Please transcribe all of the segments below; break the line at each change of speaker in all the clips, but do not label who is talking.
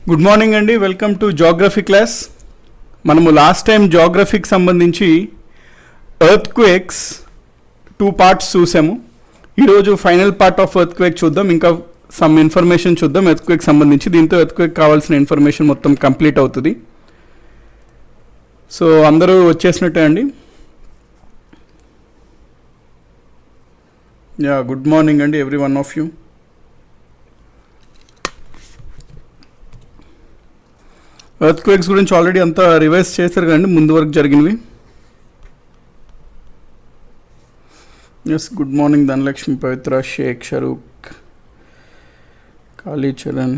Good morning అండి. Welcome to geography class. మనము last time జాగ్రఫీకి సంబంధించి ఎర్త్ క్వేక్స్ 2 పార్ట్స్ చూసాము. ఈరోజు final part of earth quake చూద్దాం. ఇంకా సమ్ ఇన్ఫర్మేషన్ చూద్దాం ఎర్త్ క్వేక్ సంబంధించి. దీంతో ఎర్త్ క్వేక్ కావాల్సిన ఇన్ఫర్మేషన్ మొత్తం కంప్లీట్ అవుతుంది. సో అందరూ వచ్చేసినట్టే అండి. గుడ్ మార్నింగ్ అండి every one of you. Earth quakes గురించి ఆల్రెడీ అంతా రివైజ్ చేశారు కదండి ముందు వరకు జరిగినవి. ఎస్, గుడ్ మార్నింగ్ ధనలక్ష్మి, పవిత్ర, షేక్, షరూక్, కాళీచరణ్.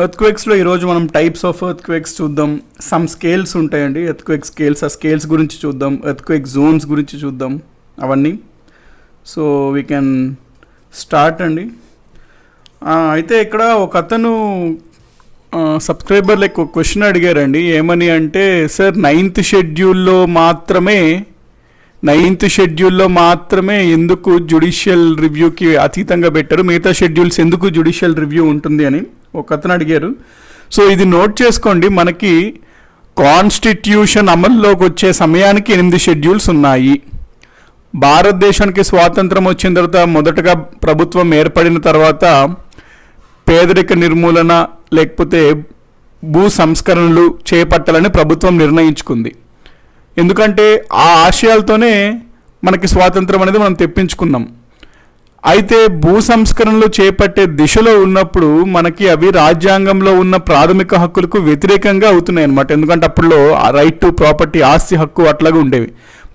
ఎర్త్ క్వేక్స్లో ఈరోజు మనం టైప్స్ ఆఫ్ ఎర్త్ క్వేక్స్ చూద్దాం. సమ్ స్కేల్స్ ఉంటాయండి ఎర్త్ క్వేక్ స్కేల్స్. ఆ స్కేల్స్ గురించి చూద్దాం. ఎర్త్ క్వేక్ జోన్స్ గురించి చూద్దాం అవన్నీ. సో వీ కెన్ స్టార్ట్ అండి. అయితే ఇక్కడ ఒక అతను సబ్స్క్రైబర్ ఒక క్వశ్చన్ అడిగారండి. ఏమని అంటే, సార్ నైన్త్ షెడ్యూల్లో మాత్రమే ఎందుకు జ్యుడిషియల్ రివ్యూకి అతీతంగా పెట్టారు, మిగతా షెడ్యూల్స్ ఎందుకు జ్యుడిషియల్ రివ్యూ ఉంటుంది అని ఒక అతను అడిగారు. సో ఇది నోట్ చేసుకోండి. మనకి కాన్స్టిట్యూషన్ అమల్లోకి వచ్చే సమయానికి 8 షెడ్యూల్స్ ఉన్నాయి. భారతదేశానికి స్వాతంత్రం వచ్చిన తర్వాత మొదటగా ప్రభుత్వం ఏర్పడిన తర్వాత పేదరిక నిర్మూలన లేకపోతే భూ సంస్కరణలు చేపట్టాలని ప్రభుత్వం నిర్ణయించుకుంది. ఎందుకంటే ఆ ఆశయాలతోనే మనకి స్వాతంత్రం అనేది మనం తెప్పించుకున్నాం. అయితే భూ సంస్కరణలు చేపట్టే దిశలో ఉన్నప్పుడు మనకి అవి రాజ్యాంగంలో ఉన్న ప్రాథమిక హక్కులకు వ్యతిరేకంగా అవుతున్నాయి అన్నమాట. ఎందుకంటే అప్పుడులో రైట్ టు ప్రాపర్టీ, ఆస్తి హక్కు అట్లాగా ఉండేవి.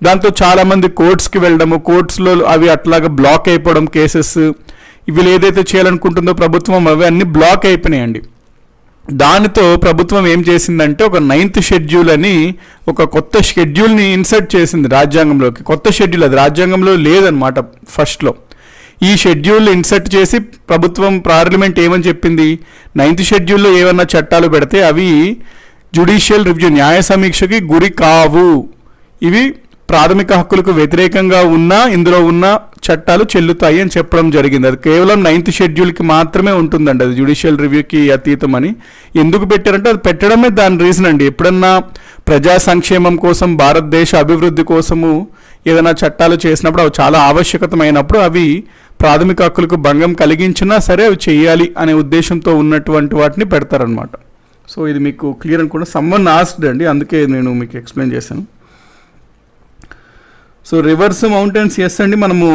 దాంతో చాలామంది కోర్ట్స్కి వెళ్ళడము, కోర్ట్స్లో అవి అట్లాగా బ్లాక్ అయిపోవడం, కేసెస్ వీళ్ళు ఏదైతే చేయాలనుకుంటుందో ప్రభుత్వం అవి అన్నీ బ్లాక్ అయిపోయినాయండి. దానితో ప్రభుత్వం ఏం చేసిందంటే ఒక 9th షెడ్యూల్ అని ఒక కొత్త షెడ్యూల్ని ఇన్సర్ట్ చేసింది రాజ్యాంగంలోకి. కొత్త షెడ్యూల్, అది రాజ్యాంగంలో లేదనమాట ఫస్ట్లో. ఈ షెడ్యూల్ ఇన్సర్ట్ చేసి ప్రభుత్వం పార్లమెంట్ ఏమని చెప్పింది, 9th షెడ్యూల్లో ఏమన్నా చట్టాలు పెడితే అవి జ్యుడిషియల్ రివ్యూ, న్యాయ సమీక్షకి గురి కావు, ఇవి ప్రాథమిక హక్కులకు వ్యతిరేకంగా ఉన్నా ఇందులో ఉన్న చట్టాలు చెల్లుతాయి అని చెప్పడం జరిగింది. అది కేవలం 9th షెడ్యూల్కి మాత్రమే ఉంటుందండి, అది జ్యుడిషియల్ రివ్యూకి అతీతం అని. ఎందుకు పెట్టారంటే అది పెట్టడమే దాని రీజన్ అండి. ఎప్పుడన్నా ప్రజా సంక్షేమం కోసం, భారతదేశ అభివృద్ధి కోసము ఏదైనా చట్టాలు చేసినప్పుడు అవి చాలా ఆవశ్యకతమైనప్పుడు అవి ప్రాథమిక హక్కులకు భంగం కలిగించినా సరే అవి చేయాలి అనే ఉద్దేశంతో ఉన్నటువంటి వాటిని పెడతారనమాట. సో ఇది మీకు క్లియర్ అనుకుంటే సమ్మన్ ఆస్క్డ్ అండి, అందుకే నేను మీకు ఎక్స్ప్లెయిన్ చేశాను. సో రివర్స్ మౌంటైన్స్, ఎస్ అండి, మనము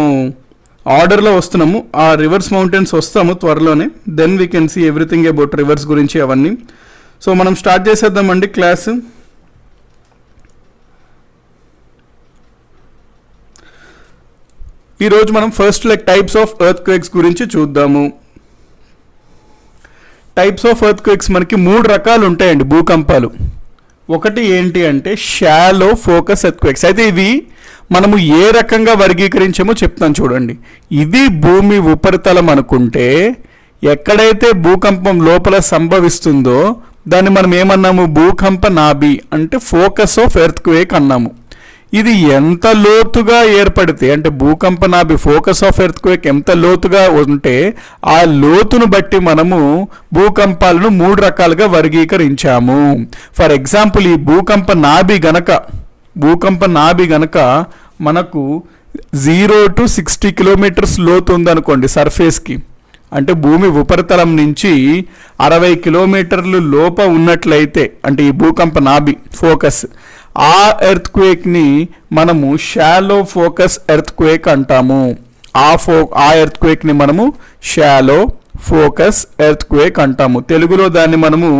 ఆర్డర్లో వస్తున్నాము. ఆ రివర్స్ మౌంటైన్స్ వస్తాము త్వరలోనే. Then we can see everything about rivers గురించి అవన్నీ. సో మనం స్టార్ట్ చేసేద్దామండి క్లాస్. ఈరోజు మనం first types of earthquakes గురించి చూద్దాము. టైప్స్ ఆఫ్ ఎర్త్ క్వేక్స్ మనకి 3 రకాలు ఉంటాయండి భూకంపాలు. ఒకటి ఏంటి అంటే షాలో ఫోకస్ ఎర్త్ క్వేక్స్. అయితే ఇవి మనము ఏ రకంగా వర్గీకరించామో చెప్తాను చూడండి. ఇది భూమి ఉపరితలం అనుకుంటే ఎక్కడైతే భూకంపం లోపల సంభవిస్తుందో దాన్ని మనం ఏమన్నాము, భూకంప నాభి అంటే ఫోకస్ ఆఫ్ ఎర్త్ క్వేక్ అన్నాము. ఇది ఎంత లోతుగా ఏర్పడితే అంటే భూకంప నాభి, ఫోకస్ ఆఫ్ ఎర్త్ క్వేక్ ఎంత లోతుగా ఉంటే ఆ లోతును బట్టి మనము భూకంపాలను 3 రకాలుగా వర్గీకరించాము. ఫర్ ఎగ్జాంపుల్ ఈ భూకంప నాభి గనక మనకు 0 to 60 కిలోమీటర్స్ లోతు ఉందనుకోండి సర్ఫేస్కి, అంటే భూమి ఉపరితలం నుంచి 60 కిలోమీటర్లు లోప ఉన్నట్లయితే, అంటే ఈ భూకంప నాభి ఫోకస్, ఆ ఎర్త్ క్వేక్ని మనము షాలో ఫోకస్ ఎర్త్ క్వేక్ అంటాము. ఆ ఎర్త్ క్వేక్ని మనము షాలో ఫోకస్ ఎర్త్ క్వేక్ అంటాము. తెలుగులో దాన్ని మనము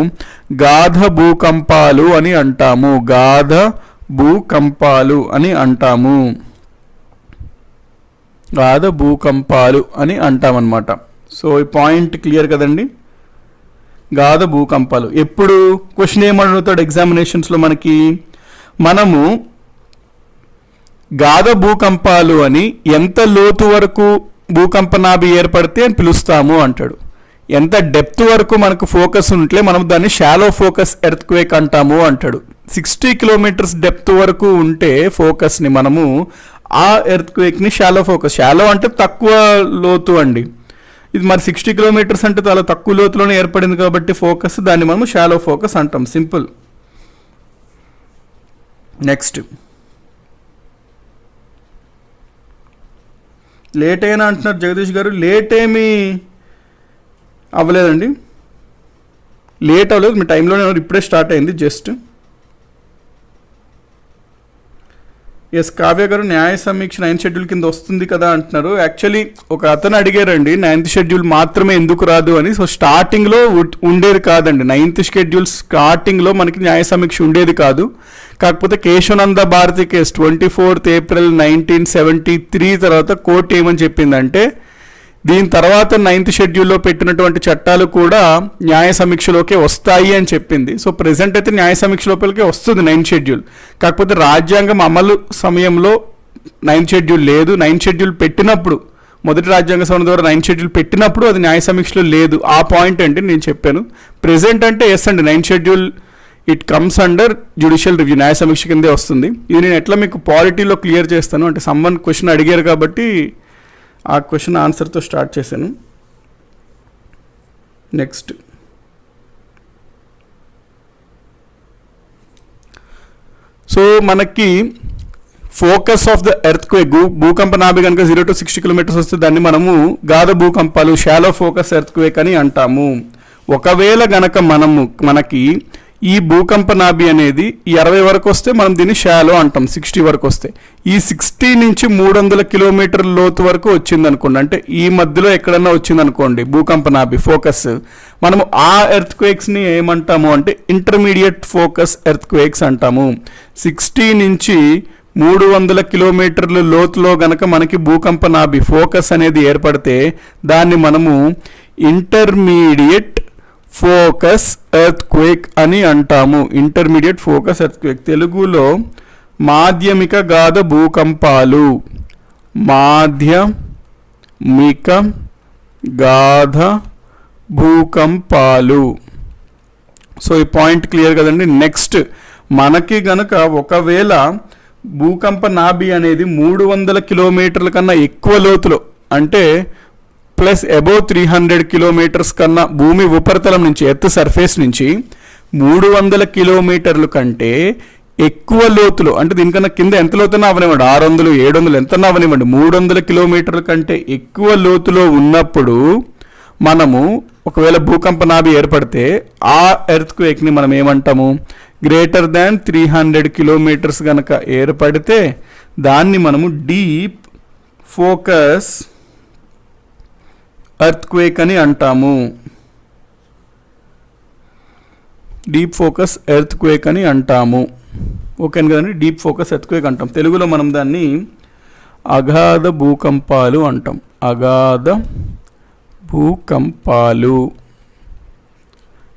గాధ భూకంపాలు అని అంటాము. గాధ భూకంపాలు అని అంటాము. గాధ భూకంపాలు అని అంటామన్నమాట. సో ఈ పాయింట్ క్లియర్ కదండి. గాధ భూకంపాలు ఎప్పుడు క్వశ్చన్ ఏమడుగుతాడు ఎగ్జామినేషన్స్లో మనము గాధ భూకంపాలు అని ఎంత లోతు వరకు భూకంపనాభి ఏర్పడితే అని పిలుస్తాము అంటాడు. ఎంత డెప్త్ వరకు మనకు ఫోకస్ ఉంటే మనం దాన్ని షాలో ఫోకస్ ఎర్త్ క్వేక్ అంటాము అంటాడు. 60 కిలోమీటర్స్ డెప్త్ వరకు ఉంటే ఫోకస్ని మనము ఆ ఎర్త్ క్వేక్ని షాలో ఫోకస్. షాలో అంటే తక్కువ లోతు అండి. ఇది మరి 60 కిలోమీటర్స్ అంటే చాలా తక్కువ లోతులోనే ఏర్పడింది కాబట్టి ఫోకస్, దాన్ని మనం షాలో ఫోకస్ అంటాం. సింపుల్. నెక్స్ట్, లేట్ అయినా అంటున్నారు జగదీష్ గారు. లేట్ ఏమీ అవ్వలేదండి, లేట్ అవ్వలేదు. మీ టైంలోనే ఇప్పుడే స్టార్ట్ అయింది జస్ట్. ఎస్ కావ్య గారు, న్యాయ సమీక్ష 9th షెడ్యూల్ కింద వస్తుంది కదా అంటున్నారు. యాక్చువల్లీ ఒక అతను అడిగారండి 9th షెడ్యూల్ మాత్రమే ఎందుకు రాదు అని. సో స్టార్టింగ్లో ఉండేది కాదండి, 9th షెడ్యూల్ స్టార్టింగ్లో మనకి న్యాయ సమీక్ష ఉండేది కాదు. కాకపోతే Kesavananda Bharati case 24th April 1973 తర్వాత కోర్టు ఏమని చెప్పిందంటే, దీని తర్వాత 9th షెడ్యూల్లో పెట్టినటువంటి చట్టాలు కూడా న్యాయ సమీక్షలోకే వస్తాయి అని చెప్పింది. సో ప్రెసెంట్ అయితే న్యాయ సమీక్ష లోపలికే వస్తుంది 9th షెడ్యూల్. కాకపోతే రాజ్యాంగం అమలు సమయంలో 9th షెడ్యూల్ లేదు. 9th షెడ్యూల్ పెట్టినప్పుడు, మొదటి రాజ్యాంగ సవరణ ద్వారా 9th షెడ్యూల్ పెట్టినప్పుడు అది న్యాయ సమీక్షలో లేదు. ఆ పాయింట్ అంటే నేను చెప్పాను. ప్రెసెంట్ అంటే ఎస్ అండి, 9th schedule it comes under judicial review, న్యాయ సమీక్ష కిందే వస్తుంది. ఇది నేను ఎట్లా మీకు పాలిటీలో క్లియర్ చేస్తాను అంటే, సమ్వన్ క్వశ్చన్ అడిగారు కాబట్టి ఆ క్వశ్చన్ ఆన్సర్తో స్టార్ట్ చేశాను. నెక్స్ట్, సో మనకి focus of the earth quake, భూకంప నాభి కనుక 0 to 60 కిలోమీటర్స్ వస్తే దాన్ని మనము గాఢ భూకంపాలు, షాలో ఫోకస్ ఎర్త్ క్వేక్ అని అంటాము. ఒకవేళ గనక మనకి ఈ భూకంప నాభి అనేది 60 వరకు వస్తే మనం దీన్ని షాలో అంటాం. 60 వరకు వస్తే, ఈ 60 నుంచి 300 కిలోమీటర్ల లోతు వరకు వచ్చింది అనుకోండి, అంటే ఈ మధ్యలో ఎక్కడన్నా వచ్చింది అనుకోండి భూకంప నాభి ఫోకస్, మనము ఆ ఎర్త్ క్వేక్స్ని ఏమంటాము అంటే ఇంటర్మీడియట్ ఫోకస్ ఎర్త్ క్వేక్స్ అంటాము. 60 నుంచి 300 కిలోమీటర్ల లోతులో గనక మనకి భూకంప నాభి ఫోకస్ అనేది ఏర్పడితే దాన్ని మనము ఇంటర్మీడియట్ ఫోకస్ ఎర్త్ క్వేక్ అని అంటాము. ఇంటర్మీడియట్ ఫోకస్ ఎర్త్ క్వేక్, తెలుగులో మాధ్యమిక గాఢ భూకంపాలు, మాధ్యమిక గాఢ భూకంపాలు. సో ఈ పాయింట్ క్లియర్ కదండి. నెక్స్ట్, మనకి గనక ఒకవేళ భూకంప నాభి అనేది 300 కిలోమీటర్ల కన్నా ఎక్కువ లోతులో, అంటే ప్లస్ అబోవ్ 300 కిలోమీటర్స్ కన్నా భూమి ఉపరితలం నుంచి, ఎర్త్ సర్ఫేస్ నుంచి 300 కిలోమీటర్ల కంటే ఎక్కువ లోతులో, అంటే దీనికన్నా కింద ఎంత లోతున్నా అవనివ్వండి, 600, 700 ఎంతన్నా అవనివ్వండి, 300 కిలోమీటర్ల కంటే ఎక్కువ లోతులో ఉన్నప్పుడు మనము ఒకవేళ భూకంప నాభి ఏర్పడితే ఆ ఎర్త్ క్వేక్ని మనం ఏమంటాము, గ్రేటర్ దాన్ 300 కిలోమీటర్స్ కనుక ఏర్పడితే దాన్ని మనము డీప్ ఫోకస్ ఎర్త్ క్వేక్ అని అంటాము. డీప్ ఫోకస్ ఎర్త్ క్వేక్ అని అంటాము. ఓకే కదండి, డీప్ ఫోకస్ ఎర్త్ క్వేక్ అంటాం. తెలుగులో మనం దాన్ని అగాధ భూకంపాలు అంటాం. అగాధ భూకంపాలు.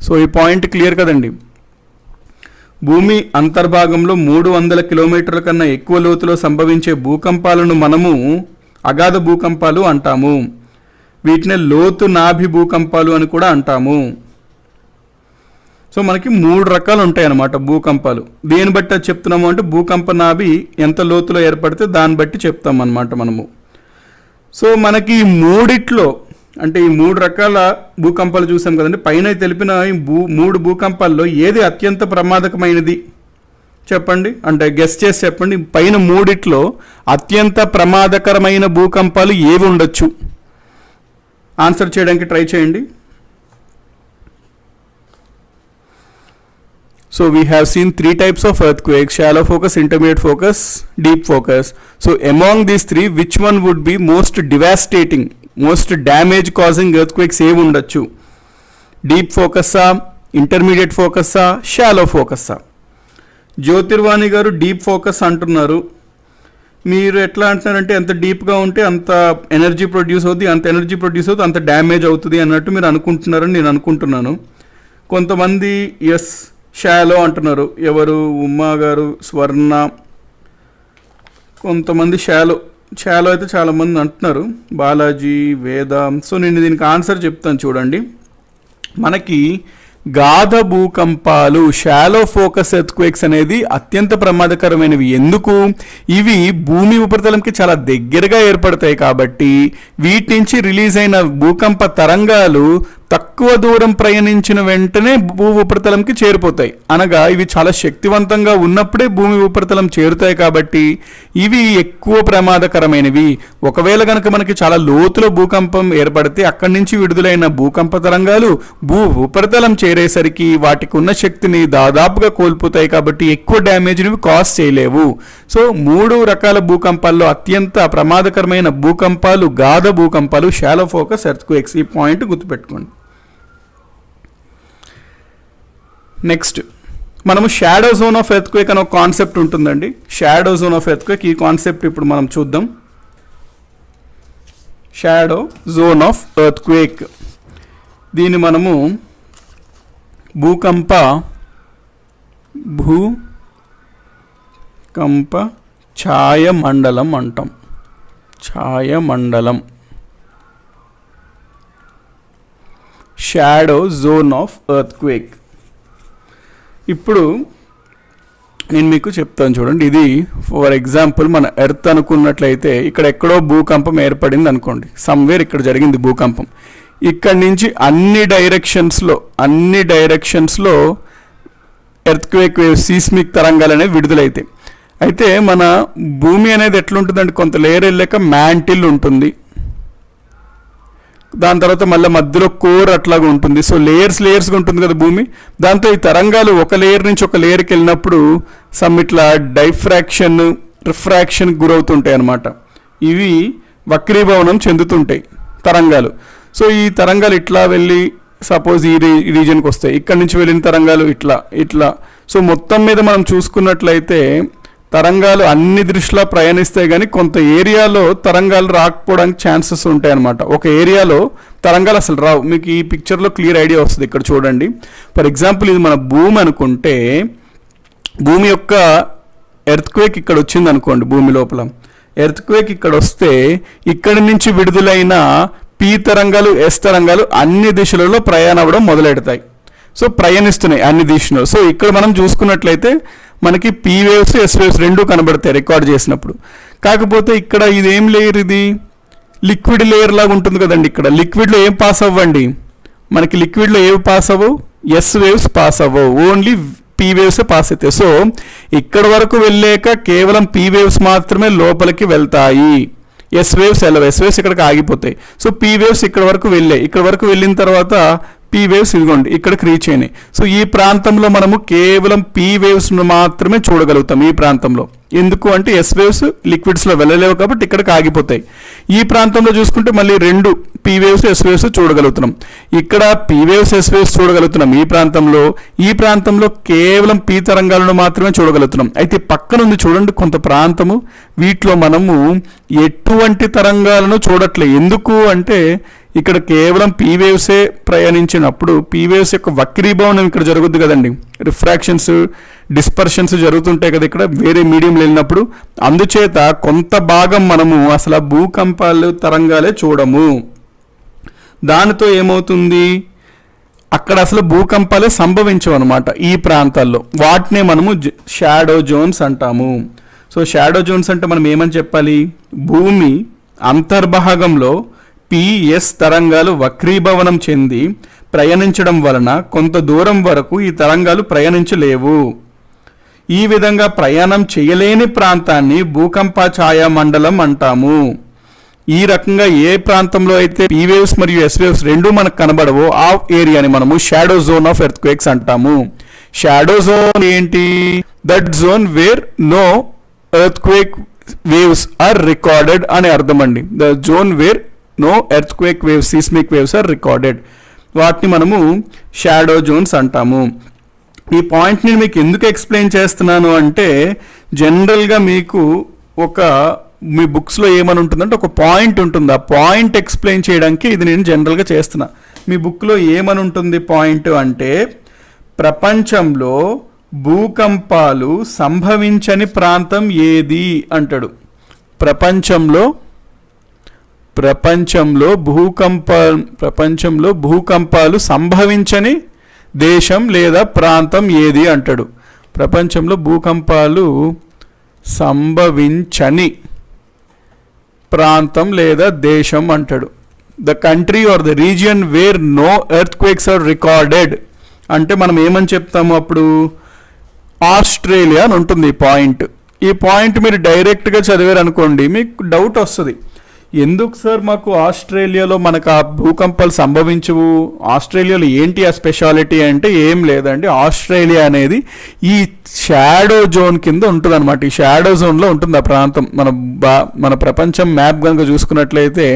సో ఈ పాయింట్ క్లియర్ కదండి. భూమి అంతర్భాగంలో 300 కిలోమీటర్ల కన్నా ఎక్కువ లోతులో సంభవించే భూకంపాలను మనము అగాధ భూకంపాలు అంటాము. వీటిని లోతు నాభి భూకంపాలు అని కూడా అంటాము. సో మనకి 3 రకాలు ఉంటాయి అన్నమాట భూకంపాలు. దేని బట్టి అది చెప్తున్నాము అంటే, భూకంప నాభి ఎంత లోతులో ఏర్పడితే దాన్ని బట్టి చెప్తాం అన్నమాట మనము. సో మనకి ఈ మూడిట్లో, అంటే ఈ 3 రకాల భూకంపాలు చూసాం కదండి. పైన తెలిపిన ఈ 3 భూకంపాల్లో ఏది అత్యంత ప్రమాదకమైనది చెప్పండి, అంటే గెస్ చేసి చెప్పండి. పైన మూడిట్లో అత్యంత ప్రమాదకరమైన భూకంపాలు ఏవి ఉండొచ్చు? ఆన్సర్ చేయడానికి ట్రై చేయండి. So we have seen 3 types of earthquakes: shallow focus, intermediate focus, deep focus. So among these 3, which one would be most devastating, most damage causing earthquakes ఏవి ఉండొచ్చు? డీప్ ఫోకస్సా, ఇంటర్మీడియట్ ఫోకస్సా, షాలో ఫోకస్సా? Jyotirvani garu deep focus అంటున్నారు. మీరు ఎట్లా అంటున్నారంటే, ఎంత డీప్గా ఉంటే అంత ఎనర్జీ ప్రొడ్యూస్ అవుతుంది, అంత ఎనర్జీ ప్రొడ్యూస్ అవుతుంది, అంత డ్యామేజ్ అవుతుంది అన్నట్టు మీరు అనుకుంటున్నారని నేను అనుకుంటున్నాను. కొంతమంది ఎస్ షాలో అంటున్నారు. ఎవరు? ఉమ్మా గారు, స్వర్ణ, కొంతమంది షాలో అయితే చాలామంది అంటున్నారు. బాలాజీ, వేద. సో నేను దీనికి ఆన్సర్ చెప్తాను చూడండి. మనకి గాఢ భూకంపాలు షాలో ఫోకస్ ఎర్త్క్వేక్స్ అనేది అత్యంత ప్రమాదకరమైనవి. ఎందుకు? ఇవి భూమి ఉపరితలంకి చాలా దగ్గరగా ఏర్పడతాయి కాబట్టి వీటి నుంచి రిలీజ్ అయిన భూకంప తరంగాలు తక్కువ దూరం ప్రయాణించిన వెంటనే భూ ఉపరితలంకి చేరిపోతాయి. అనగా ఇవి చాలా శక్తివంతంగా ఉన్నప్పుడే భూమి ఉపరితలం చేరుతాయి కాబట్టి ఇవి ఎక్కువ ప్రమాదకరమైనవి. ఒకవేళ కనుక మనకి చాలా లోతులో భూకంపం ఏర్పడితే అక్కడి నుంచి విడుదలైన భూకంప తరంగాలు భూ ఉపరితలం చేరేసరికి వాటికి ఉన్న శక్తిని దాదాపుగా కోల్పోతాయి కాబట్టి ఎక్కువ డ్యామేజ్ని కాజ్ చేయలేవు. సో 3 రకాల భూకంపాల్లో అత్యంత ప్రమాదకరమైన భూకంపాలు గాఢ భూకంపాలు, షాలో ఫోకస్ ఎర్త్క్వేక్స్. ఈ పాయింట్ గుర్తుపెట్టుకోండి. నెక్స్ట్ మనము షాడో జోన్ ఆఫ్ ఎర్త్క్వేక్ అనే ఒక కాన్సెప్ట్ ఉంటుందండి. షాడో జోన్ ఆఫ్ ఎర్త్క్వేక్, ఈ కాన్సెప్ట్ ఇప్పుడు మనం చూద్దాం. షాడో జోన్ ఆఫ్ ఎర్త్క్వేక్, దీన్ని మనము భూకంప ఛాయమండలం అంటాం. ఛాయమండలం, షాడో జోన్ ఆఫ్ ఎర్త్క్వేక్. ఇప్పుడు నేను మీకు చెప్తాను చూడండి. ఇది ఫర్ ఎగ్జాంపుల్ మన ఎర్త్ అనుకున్నట్లయితే ఇక్కడ ఎక్కడో భూకంపం ఏర్పడింది అనుకోండి, సమ్వేర్ ఇక్కడ జరిగింది భూకంపం. ఇక్కడి నుంచి అన్ని డైరెక్షన్స్లో ఎర్త్క్వేక్ వేవ్స్, సీస్మిక్ తరంగాలు అనేవి విడుదలైతాయి. అయితే మన భూమి అనేది ఎట్లుంటుందంటే కొంత లేయర్ వెళ్ళాక మ్యాంటిల్ ఉంటుంది, దాని తర్వాత మళ్ళీ మధ్యలో కోర్ అట్లాగా ఉంటుంది. సో లేయర్స్గా ఉంటుంది కదా భూమి. దాంతో ఈ తరంగాలు ఒక లేయర్ నుంచి ఒక లేయర్కి వెళ్ళినప్పుడు ఇట్లా డైఫ్రాక్షన్, రిఫ్రాక్షన్ గురవుతుంటాయి అన్నమాట. ఇవి వక్రీభవనం చెందుతుంటాయి తరంగాలు. సో ఈ తరంగాలు ఇట్లా వెళ్ళి సపోజ్ ఈ రీజన్కి వస్తాయి, ఇక్కడ నుంచి వెళ్ళిన తరంగాలు ఇట్లా. సో మొత్తం మీద మనం చూసుకున్నట్లయితే తరంగాలు అన్ని దృష్టిలో ప్రయాణిస్తాయి, కానీ కొంత ఏరియాలో తరంగాలు రాకపోవడానికి ఛాన్సెస్ ఉంటాయి అన్నమాట. ఒక ఏరియాలో తరంగాలు అసలు రావు. మీకు ఈ పిక్చర్లో క్లియర్ ఐడియా వస్తుంది. ఇక్కడ చూడండి, ఫర్ ఎగ్జాంపుల్ ఇది మన భూమి అనుకుంటే, భూమి యొక్క ఎర్త్క్వేక్ ఇక్కడ వచ్చింది అనుకోండి. భూమి లోపల ఎర్త్క్వేక్ ఇక్కడ వస్తే ఇక్కడి నుంచి విడుదలైన పీ తరంగాలు, ఎస్ తరంగాలు అన్ని దిశలలో ప్రయాణం అవ్వడం మొదలెడతాయి. సో ప్రయాణిస్తున్నాయి అన్ని దిశలో. సో ఇక్కడ మనం చూసుకున్నట్లయితే మనకి పీ వేవ్స్, ఎస్ వేవ్స్ రెండూ కనబడతాయి రికార్డ్ చేసినప్పుడు. కాకపోతే ఇక్కడ ఇదేం లేయర్, ఇది లిక్విడ్ లేయర్ లాగా ఉంటుంది కదండి. ఇక్కడ లిక్విడ్లో ఏం పాస్ అవ్వండి, మనకి లిక్విడ్లో ఏవి పాస్ అవ్వవు, ఎస్ వేవ్స్ పాస్ అవ్వవు, ఓన్లీ పీ వేవ్స్ పాస్ అవుతాయి. సో ఇక్కడ వరకు వెళ్ళాక కేవలం పీ వేవ్స్ మాత్రమే లోపలికి వెళ్తాయి, ఎస్ వేవ్స్ ఇక్కడికి ఆగిపోతాయి. సో పీ వేవ్స్ ఇక్కడ వరకు వెళ్ళిన తర్వాత పీ వేవ్స్ ఇదిగోండి ఇక్కడికి రీచ్ అయినాయి. సో ఈ ప్రాంతంలో మనము కేవలం పీ వేవ్స్ను మాత్రమే చూడగలుగుతాం ఈ ప్రాంతంలో. ఎందుకు అంటే ఎస్ వేవ్స్ లిక్విడ్స్లో వెళ్ళలేవు కాబట్టి ఇక్కడికి ఆగిపోతాయి. ఈ ప్రాంతంలో చూసుకుంటే మళ్ళీ 2 పీ వేవ్స్, ఎస్ వేవ్స్ చూడగలుగుతున్నాం. ఇక్కడ పీ వేవ్స్, ఎస్ వేవ్స్ చూడగలుగుతున్నాం ఈ ప్రాంతంలో కేవలం పీ తరంగాలను మాత్రమే చూడగలుగుతున్నాం. అయితే పక్కన ఉంది చూడండి కొంత ప్రాంతము, వీటిలో మనము ఎటువంటి తరంగాలను చూడట్లేదు. ఎందుకు అంటే ఇక్కడ కేవలం పీ వేవ్సే ప్రయాణించినప్పుడు పీ వేవ్స్ యొక్క వక్రీభవనం ఇక్కడ జరుగుద్ది కదండి, రిఫ్రాక్షన్స్, డిస్పర్షన్స్ జరుగుతుంటాయి కదా ఇక్కడ వేరే మీడియంలో వెళ్ళినప్పుడు. అందుచేత కొంత భాగం మనము అసలు భూకంపాలు తరంగాలే చూడము. దానితో ఏమవుతుంది, అక్కడ అసలు భూకంపాలే సంభవించవు అనమాట ఈ ప్రాంతాల్లో. వాటినే మనము షాడో జోన్స్ అంటాము. సో షాడో జోన్స్ అంటే మనం ఏమని చెప్పాలి, భూమి అంతర్భాగంలో పిఎస్ తరంగాలు వక్రీభవనం చెంది ప్రయాణించడం వలన కొంత దూరం వరకు ఈ తరంగాలు ప్రయాణించలేవు. ఈ విధంగా ప్రయాణం చేయలేని ప్రాంతాన్ని భూకంప ఛాయామండలం అంటాము. ఈ రకంగా ఏ ప్రాంతంలో అయితే పీ వేవ్స్ మరియు ఎస్ వేవ్స్ రెండూ మనకు కనబడవో ఆ ఏరియాని మనము షాడో జోన్ ఆఫ్ ఎర్త్క్వేక్స్ అంటాము. షాడో జోన్ ఏంటి, that zone where no earthquake waves are recorded అని అర్థం అండి. The zone where no earthquake waves, seismic waves are recorded. వాటిని మనము షాడో జోన్స్ అంటాము. ఈ పాయింట్ని మీకు ఎందుకు ఎక్స్ప్లెయిన్ చేస్తున్నాను అంటే జనరల్గా మీకు మీ బుక్స్లో ఏమని ఉంటుందంటే ఒక పాయింట్ ఉంటుంది, ఆ పాయింట్ ఎక్స్ప్లెయిన్ చేయడానికి ఇది నేను జనరల్గా చేస్తున్నా. మీ బుక్లో ఏమని ఉంటుంది పాయింట్ అంటే, ప్రపంచంలో భూకంపాలు సంభవించని ప్రాంతం ఏది అంటాడు. ప్రపంచంలో భూకంపాలు సంభవించని దేశం లేదా ప్రాంతం ఏది అంటాడు. ప్రపంచంలో భూకంపాలు సంభవించని ప్రాంతం లేదా దేశం అంటాడు. The country or the region where no earthquakes are recorded అంటే మనం ఏమని చెప్తాము అప్పుడు, ఆస్ట్రేలియా అని ఉంటుంది ఈ పాయింట్. ఈ పాయింట్ మీరు డైరెక్ట్గా చదివారు అనుకోండి మీకు డౌట్ వస్తుంది, ఎందుకు సార్ మాకు ఆస్ట్రేలియాలో మనకు ఆ భూకంపాలు సంభవించవు, ఆస్ట్రేలియాలో ఏంటి ఆ స్పెషాలిటీ అంటే ఏం లేదండి, ఆస్ట్రేలియా అనేది ఈ షాడో జోన్ కింద ఉంటుంది అనమాట. ఈ షాడో జోన్లో ఉంటుంది ఆ ప్రాంతం. మన ప్రపంచం మ్యాప్ కనుక చూసుకున్నట్లయితే,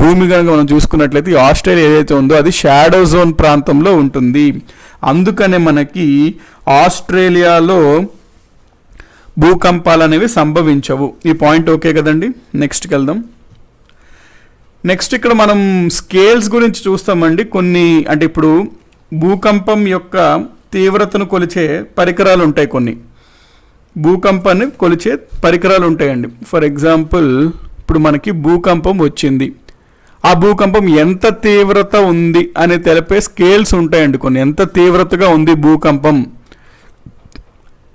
భూమి కనుక మనం చూసుకున్నట్లయితే ఈ ఆస్ట్రేలియా ఏదైతే ఉందో అది షాడో జోన్ ప్రాంతంలో ఉంటుంది. అందుకనే మనకి ఆస్ట్రేలియాలో భూకంపాలు అనేవి సంభవించవు. ఈ పాయింట్ ఓకే కదండి. నెక్స్ట్కి వెళ్దాం. నెక్స్ట్ ఇక్కడ మనం స్కేల్స్ గురించి చూస్తామండి. కొన్ని అంటే ఇప్పుడు భూకంపం యొక్క తీవ్రతను కొలిచే పరికరాలు ఉంటాయి, కొన్ని భూకంపాన్ని కొలిచే పరికరాలు ఉంటాయండి. ఫర్ ఎగ్జాంపుల్ ఇప్పుడు మనకి భూకంపం వచ్చింది, ఆ భూకంపం ఎంత తీవ్రత ఉంది అని తెలిపే స్కేల్స్ ఉంటాయండి కొన్ని. ఎంత తీవ్రతగా ఉంది భూకంపం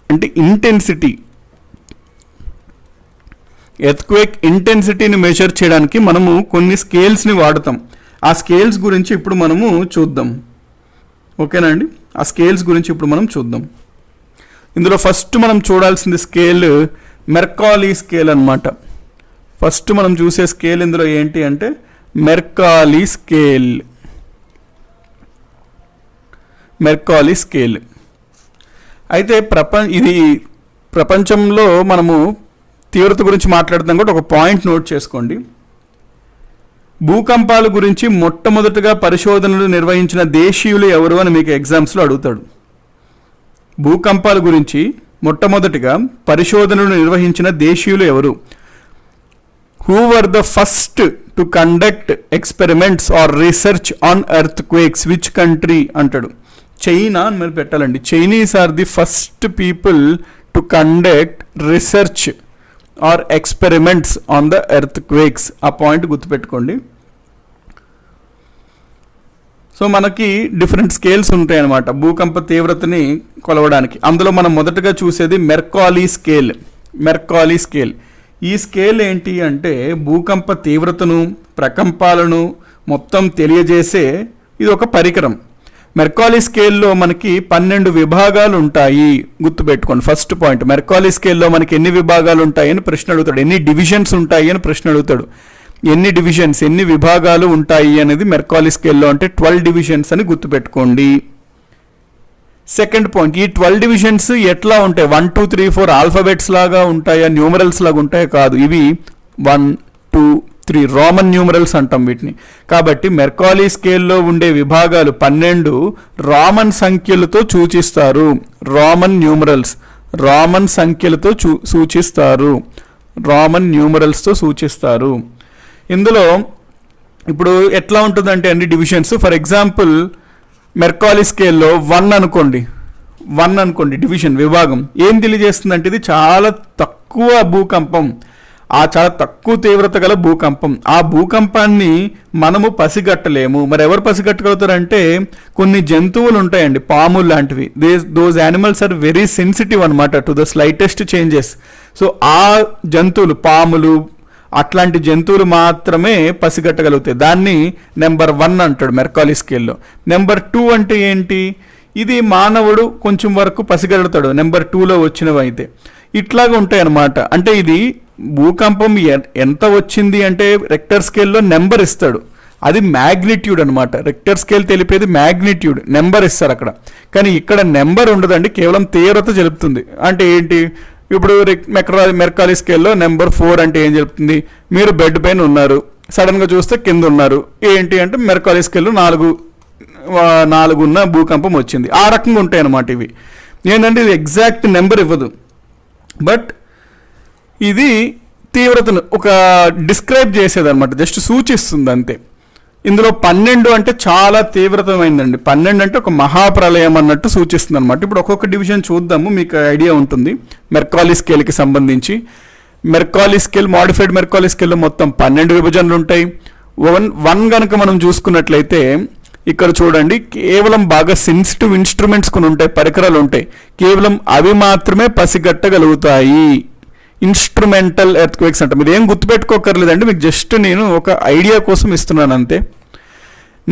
అంటే ఇంటెన్సిటీ, ఎర్త్క్వేక్ ఇంటెన్సిటీని మెజర్ చేయడానికి మనము కొన్ని స్కేల్స్ని వాడతాం. ఆ స్కేల్స్ గురించి ఇప్పుడు మనము చూద్దాం. ఓకేనా అండి, ఆ స్కేల్స్ గురించి ఇప్పుడు మనం చూద్దాం. ఇందులో ఫస్ట్ మనం చూడాల్సింది స్కేల్ మెర్కాలీ స్కేల్ అన్నమాట. ఫస్ట్ మనం చూసే స్కేల్ ఇందులో ఏంటి అంటే మెర్కాలీ స్కేల్. మెర్కాలీ స్కేల్ అయితే ఇది ప్రపంచంలో మనము తీవ్రత గురించి మాట్లాడుతాం కూడా ఒక పాయింట్ నోట్ చేసుకోండి. భూకంపాల గురించి మొట్టమొదటగా పరిశోధనలు నిర్వహించిన దేశీయులు ఎవరు అని మీకు ఎగ్జామ్స్లో అడుగుతాడు. భూకంపాల గురించి మొట్టమొదటిగా పరిశోధనలు నిర్వహించిన దేశీయులు ఎవరు? Who were the first to conduct experiments or research on earthquakes, which country అంటాడు. చైనా అని మీరు పెట్టాలండి. Chinese are the first people to conduct research or experiments on the earthquakes. ఆ పాయింట్ గుర్తుపెట్టుకోండి. సో మనకి different scales ఉంటాయి అన్నమాట భూకంప తీవ్రతని కొలవడానికి. అందులో మనం మొదటగా చూసేది మెర్కాలీ స్కేల్. మెర్కాలీ స్కేల్ ఈ స్కేల్ ఏంటి అంటే భూకంప తీవ్రతను, ప్రకంపాలను మొత్తం తెలియజేసే ఇది ఒక పరికరం. మెర్కాలీ స్కేల్లో మనకి 12 విభాగాలు ఉంటాయి, గుర్తుపెట్టుకోండి. ఫస్ట్ పాయింట్, మెర్కాలీ స్కేల్లో మనకి ఎన్ని విభాగాలు ఉంటాయి అని ప్రశ్న అడుగుతాడు. ఎన్ని డివిజన్స్ ఉంటాయి అని ప్రశ్న అడుగుతాడు. ఎన్ని డివిజన్స్, ఎన్ని విభాగాలు ఉంటాయి అనేది మెర్కాలీ స్కేల్లో అంటే 12 డివిజన్స్ అని గుర్తుపెట్టుకోండి. సెకండ్ పాయింట్, ఈ 12 డివిజన్స్ ఎట్లా ఉంటాయి? 1 2 3 4 ఆల్ఫాబెట్స్ లాగా ఉంటాయా, న్యూమరల్స్ లాగా ఉంటాయా? కాదు, ఇవి 1 2 3 రోమన్ న్యూమరల్స్ అంటాం వీటిని. కాబట్టి మెర్కాలీ స్కేల్లో ఉండే విభాగాలు 12 రోమన్ సంఖ్యలతో సూచిస్తారు. రోమన్ న్యూమరల్స్, రోమన్ సంఖ్యలతో సూచిస్తారు. రోమన్ న్యూమరల్స్తో సూచిస్తారు. ఇందులో ఇప్పుడు ఎట్లా ఉంటుందంటే అన్ని డివిజన్స్, ఫర్ ఎగ్జాంపుల్ మెర్కాలీ స్కేల్లో 1 అనుకోండి డివిజన్, విభాగం ఏం తెలియజేస్తుందంటే ఇది చాలా తక్కువ భూకంపం, ఆ చాలా తక్కువ తీవ్రత గల భూకంపం. ఆ భూకంపాన్ని మనము పసిగట్టలేము. మరి ఎవరు పసిగట్టగలుగుతారంటే కొన్ని జంతువులు ఉంటాయండి, పాములు లాంటివి. Those animals are very sensitive అనమాట to the slightest changes. So ఆ జంతువులు, పాములు అట్లాంటి జంతువులు మాత్రమే పసిగట్టగలుగుతాయి. దాన్ని నెంబర్ 1 అంటాడు మెర్కాలీ స్కేల్లో. నెంబర్ 2 అంటే ఏంటి? ఇది మానవుడు కొంచెం వరకు పసిగలుగుతాడు నెంబర్ 2లో వచ్చినవి అయితే. ఇట్లాగా ఉంటాయి అన్నమాట. అంటే ఇది భూకంపం ఎంత వచ్చింది అంటే రెక్టర్ స్కేల్లో నెంబర్ ఇస్తాడు, అది మ్యాగ్నిట్యూడ్ అనమాట. రెక్టర్ స్కేల్ తెలిపేది మ్యాగ్నిట్యూడ్, నెంబర్ ఇస్తారు అక్కడ. కానీ ఇక్కడ నెంబర్ ఉండదండి, కేవలం తీవ్రత తెలుపుతుంది. అంటే ఏంటి? ఇప్పుడు మెర్కాలీ స్కేల్లో నెంబర్ 4 అంటే ఏం చెప్తుంది? మీరు బెడ్ పైన ఉన్నారు, సడన్గా చూస్తే కింద ఉన్నారు. ఏంటి అంటే మెర్కాలీ స్కేల్లో 4 ఉన్న భూకంపం వచ్చింది. ఆ రకంగా ఉంటాయి అన్నమాట ఇవి. ఏంటంటే ఇది ఎగ్జాక్ట్ నెంబర్ ఇవ్వదు, బట్ ఇది తీవ్రతను ఒక డిస్క్రైబ్ చేసేది అనమాట, జస్ట్ సూచిస్తుంది అంతే. ఇందులో 12 అంటే చాలా తీవ్రతమైందండి. 12 అంటే ఒక మహాప్రలయం అన్నట్టు సూచిస్తుంది అనమాట. ఇప్పుడు ఒక్కొక్క డివిజన్ చూద్దాము, మీకు ఐడియా ఉంటుంది మెర్కాలీ స్కేల్కి సంబంధించి. మెర్కాలీ స్కేల్, మాడిఫైడ్ మెర్కాలీ స్కేల్లో మొత్తం 12 విభజనలు ఉంటాయి. 1 కనుక మనం చూసుకున్నట్లయితే ఇక్కడ చూడండి, కేవలం బాగా సెన్సిటివ్ ఇన్స్ట్రుమెంట్స్ కొన్ని ఉంటాయి, పరికరాలు ఉంటాయి, కేవలం అవి మాత్రమే పసిగట్టగలుగుతాయి. ఇన్స్ట్రుమెంటల్ ఎర్త్క్వేక్స్ అంటే మీరు ఏం గుర్తుపెట్టుకోకర్లేదండి, మీకు జస్ట్ నేను ఒక ఐడియా కోసం ఇస్తున్నాను అంతే.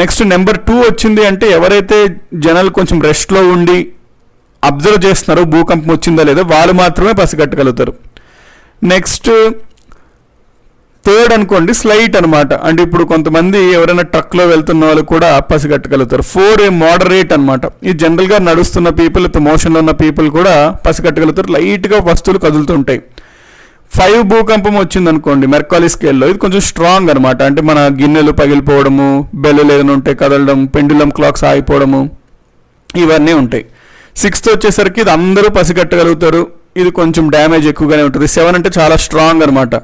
నెక్స్ట్ నెంబర్ 2 వచ్చింది అంటే ఎవరైతే జనాలు కొంచెం రెస్ట్లో ఉండి అబ్జర్వ్ చేస్తున్నారో భూకంపం వచ్చిందా లేదా వాళ్ళు మాత్రమే పసిగట్టగలుగుతారు. నెక్స్ట్ థర్డ్ అనుకోండి స్లైట్ అనమాట, అంటే ఇప్పుడు కొంతమంది ఎవరైనా ట్రక్లో వెళ్తున్న వాళ్ళు కూడా పసిగట్టగలుగుతారు. 4 మోడరేట్ అనమాట, ఈ జనరల్గా నడుస్తున్న పీపుల్, ఇప్పుడు మోషన్లో ఉన్న పీపుల్ కూడా పసిగట్టగలుగుతారు, లైట్గా వస్తువులు కదులుతుంటాయి. 5 భూకంపం వచ్చింది అనుకోండి మెర్కాలీ స్కేల్లో, ఇది కొంచెం స్ట్రాంగ్ అనమాట, అంటే మన గిన్నెలు పగిలిపోవడము, బెల్లులు ఏదైనా ఉంటే కదలడం, పెండులం క్లాక్స్ ఆగిపోవడము, ఇవన్నీ ఉంటాయి. 6th వచ్చేసరికి ఇది అందరూ పసిగట్టగలుగుతారు, ఇది కొంచెం డ్యామేజ్ ఎక్కువగానే ఉంటుంది. 7 అంటే చాలా స్ట్రాంగ్ అనమాట,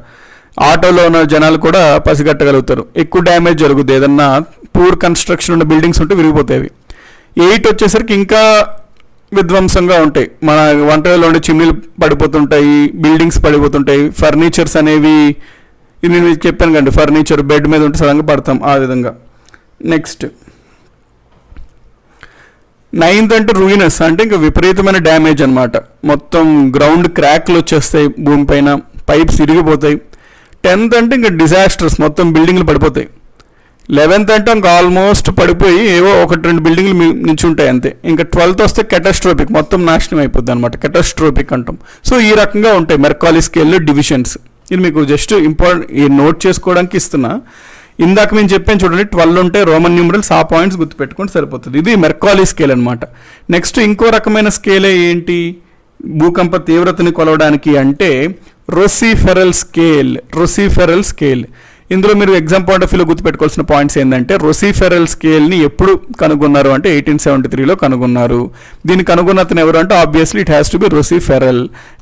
ఆటోలో ఉన్న జనాలు కూడా పసిగట్టగలుగుతారు, ఎక్కువ డ్యామేజ్ జరుగుతుంది, ఏదన్నా పూర్ కన్స్ట్రక్షన్ ఉన్న బిల్డింగ్స్ ఉంటే విరిగిపోతాయి. 8 వచ్చేసరికి ఇంకా విధ్వంసంగా ఉంటాయి, మన వంటలో ఉండే చిమ్నీలు పడిపోతుంటాయి, బిల్డింగ్స్ పడిపోతుంటాయి, ఫర్నిచర్స్ అనేవి, ఇది నేను చెప్పాను కండి, ఫర్నిచర్ బెడ్ మీద ఉంటే సడన్గా పడతాం ఆ విధంగా. నెక్స్ట్ 9th అంటే రూయినస్, అంటే ఇంకా విపరీతమైన డ్యామేజ్ అనమాట, మొత్తం గ్రౌండ్ క్రాక్లు వచ్చేస్తాయి, భూమి పైన పైప్స్ ఇరిగిపోతాయి. 10th అంటే ఇంకా డిజాస్టర్స్, మొత్తం బిల్డింగ్లు పడిపోతాయి. 11th అంటే ఇంకా ఆల్మోస్ట్ పడిపోయి ఏవో 1-2 బిల్డింగ్లు నుంచి ఉంటాయి అంతే. ఇంకా 12th వస్తే కెటాస్ట్రోపిక్, మొత్తం నాశనం అయిపోద్ది అనమాట, కెటాస్ట్రోపిక్ అంటాం. సో ఈ రకంగా ఉంటాయి మెర్కాలీ స్కేల్లో డివిజన్స్. ఇది మీకు జస్ట్ ఇంపార్టెంట్ ఈ నోట్ చేసుకోవడానికి ఇస్తున్నా. ఇందాక మేము చెప్పాను చూడండి, 12 ఉంటాయి రోమన్ న్యూమరల్స్, ఆ పాయింట్స్ గుర్తుపెట్టుకుంటే సరిపోతుంది. ఇది మెర్కాలీ స్కేల్ అనమాట. నెక్స్ట్ ఇంకో రకమైన స్కేలే ఏంటి భూకంప తీవ్రతని కొలవడానికి అంటే రొసిఫెరల్ స్కేల్. రొసిఫెరల్ స్కేల్, ఇందులో మీరు ఎగ్జామ్ పాయింట్ ఆఫ్ వ్యూలో గుర్తుపెట్టుకోవాల్సిన పాయింట్స్ ఏంటంటే రొసిఫెరల్ స్కేల్ని ఎప్పుడు కనుగొన్నారు అంటే 1873లో కనుగొన్నారు. దీన్ని కనుగొన్న అతను ఎవరు అంటే obviously it has to be Rossi Forel.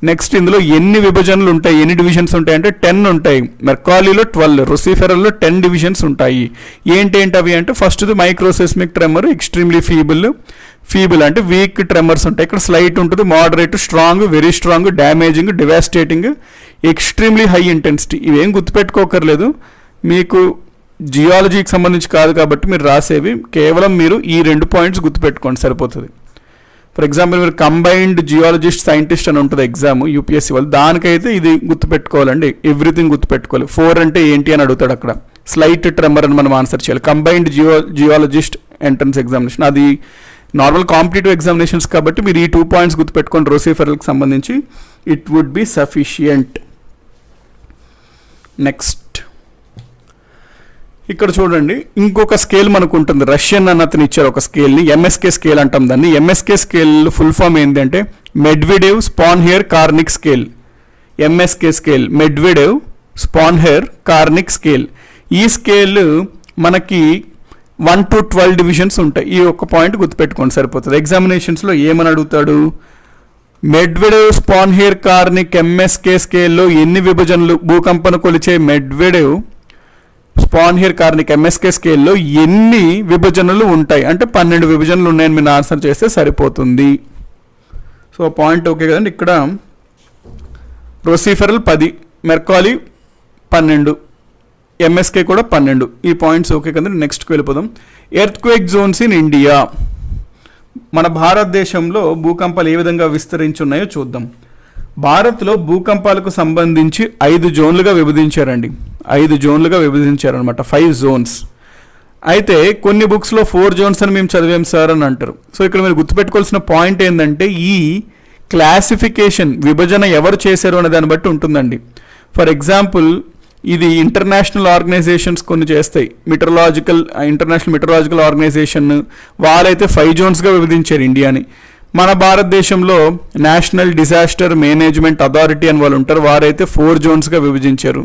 Next ఇందులో ఎన్ని విభజనలు ఉంటాయి, ఎన్ని డివిజన్స్ ఉంటాయి అంటే 10 ఉంటాయి. మెర్కాలీలో 12, రొసిఫెరల్లో 10 డివిజన్స్ ఉంటాయి. ఏంటేంటి అవి అంటే ఫస్ట్ది మైక్రోసెస్మిక్ ట్రెమర్, ఎక్స్ట్రీమ్లీ ఫీబుల్ అంటే వీక్ ట్రెమర్స్ ఉంటాయి, ఇక్కడ స్లైట్ ఉంటుంది, moderate, strong, very strong, damaging, devastating, extremely high intensity. ఇవేం గుర్తుపెట్టుకోకర్లేదు, మీకు జియాలజీకి సంబంధించి కాదు కాబట్టి మీరు రాసేవి కేవలం మీరు ఈ 2 పాయింట్స్ గుర్తుపెట్టుకోండి సరిపోతుంది. ఫర్ ఎగ్జాంపుల్ మీరు కంబైన్డ్ జియాలజిస్ట్ సైంటిస్ట్ అని ఉంటుంది ఎగ్జామ్ యూపీఎస్సీ వాళ్ళు, దానికైతే ఇది గుర్తుపెట్టుకోవాలండి, ఎవ్రీథింగ్ గుర్తుపెట్టుకోవాలి. 4 అంటే ఏంటి అని అడుగుతాడు అక్కడ, స్లైట్ ట్రెమర్ అని మనం ఆన్సర్ చేయాలి. కంబైన్డ్ జియాలజిస్ట్ ఎంట్రన్స్ ఎగ్జామినేషన్, అది నార్మల్ కాంపిటేటివ్ ఎగ్జామినేషన్స్ కాబట్టి మీరు ఈ 2 పాయింట్స్ గుర్తుపెట్టుకోండి రొసిఫెరల్కి సంబంధించి, it would be sufficient. Next ఇక్కడ చూడండి, ఇంకొక స్కేల్ మనకు ఉంటుంది, రష్యన్ అన్న అతను ఇచ్చారు ఒక స్కేల్ని, ఎంఎస్కే స్కేల్ అంటాం దాన్ని. ఎంఎస్కే స్కేల్ ఫుల్ ఫామ్ ఏంటంటే Medvedev Sponheuer Karnik scale. MSK scale Medvedev Sponheuer Karnik scale. ఈ స్కేల్ మనకి 1 to 12 డివిజన్స్ ఉంటాయి. ఈ ఒక్క పాయింట్ గుర్తుపెట్టుకోండి సరిపోతుంది. ఎగ్జామినేషన్స్లో ఏమని అడుగుతాడు, మెడ్వెడేవ్ స్పాన్హెయిర్ కార్నిక్ ఎంఎస్కే స్కేల్లో ఎన్ని విభజనలు, భూకంపన కొలిచే మెడ్వెడేవ్ స్పాన్హెయిర్ కార్నిక్ ఎంఎస్కే స్కేల్లో ఎన్ని విభజనలు ఉంటాయి అంటే 12 విభజనలు ఉన్నాయని మీరు ఆన్సర్ చేస్తే సరిపోతుంది. సో పాయింట్ ఓకే కదండి. ఇక్కడ రొసిఫెరల్ 10, మెర్కాలీ 12, ఎంఎస్కే కూడా 12, ఈ పాయింట్స్ ఓకే కదండి. నెక్స్ట్కి వెళ్ళిపోదాం. Earthquake Jones in India. మన భారతదేశంలో భూకంపాలు ఏ విధంగా విస్తరించున్నాయో చూద్దాం. భారత్లో భూకంపాలకు సంబంధించి 5 జోన్లుగా విభజించారండి, 5 జోన్లుగా విభజించారనమాట, 5 జోన్స్. అయితే కొన్ని బుక్స్లో 4 జోన్స్ అని మేము చదివాం సార్ అని అంటారు. సో ఇక్కడ మీరు గుర్తుపెట్టుకోవాల్సిన పాయింట్ ఏంటంటే ఈ క్లాసిఫికేషన్ విభజన ఎవరు చేశారు అనే దాన్ని బట్టి ఉంటుందండి. ఫర్ ఎగ్జాంపుల్ ఇది ఇంటర్నేషనల్ ఆర్గనైజేషన్స్ కొన్ని చేస్తాయి, ఇంటర్నేషనల్ మెటరాలజికల్ ఆర్గనైజేషన్ వాళ్ళైతే 5 జోన్స్గా విభజించారు ఇండియాని. మన భారతదేశంలో నేషనల్ డిజాస్టర్ మేనేజ్మెంట్ అథారిటీ అని వాళ్ళు ఉంటారు, వారైతే 4 జోన్స్గా విభజించారు.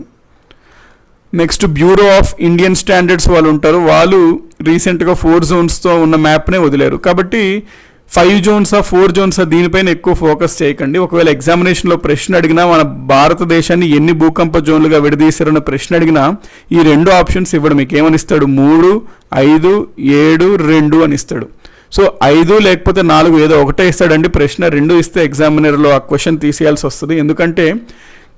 Next bureau of Indian standards వాళ్ళు ఉంటారు, వాళ్ళు రీసెంట్గా 4 జోన్స్తో ఉన్న మ్యాప్నే వదిలేరు. కాబట్టి 5 జోన్సా 4 జోన్సా దీనిపైన ఎక్కువ ఫోకస్ చేయకండి. ఒకవేళ ఎగ్జామినేషన్లో ప్రశ్న అడిగినా మన భారతదేశాన్ని ఎన్ని భూకంప జోన్లుగా విడదీశారన్న ప్రశ్న అడిగినా ఈ 2 ఆప్షన్స్ ఇవ్వడం, మీకు ఏమని ఇస్తాడు, 3, 5, 7, 2 అని ఇస్తాడు. సో 5 లేకపోతే 4 ఏదో ఒకటే ఇస్తాడండి ప్రశ్న. 2 ఇస్తే ఎగ్జామినర్లో ఆ క్వశ్చన్ తీసేయాల్సి వస్తుంది, ఎందుకంటే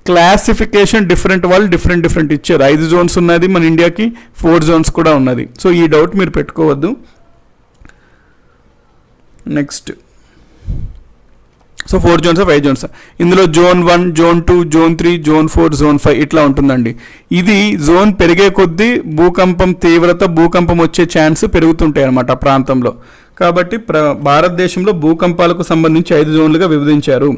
క్లాసిఫికేషన్ డిఫరెంట్ వాళ్ళు డిఫరెంట్ ఇచ్చారు. 5 జోన్స్ ఉన్నది మన ఇండియాకి, 4 జోన్స్ కూడా ఉన్నది. సో ఈ డౌట్ మీరు పెట్టుకోవద్దు. Next so 4 zones 5 zones. ఇందులో zone 1, zone 2, zone 3, zone 4, zone 5 ఇట్లా ఉంటుందండి. ఇది జోన్ పెరిగే కొద్దీ భూకంపం తీవ్రత, భూకంపం వచ్చే ఛాన్స్ పెరుగుతుంటాయి అన్నమాట ఆ ప్రాంతంలో. కాబట్టి భారతదేశంలో భూకంపాలకు సంబంధించి 5 జోన్లుగా విభజించారు.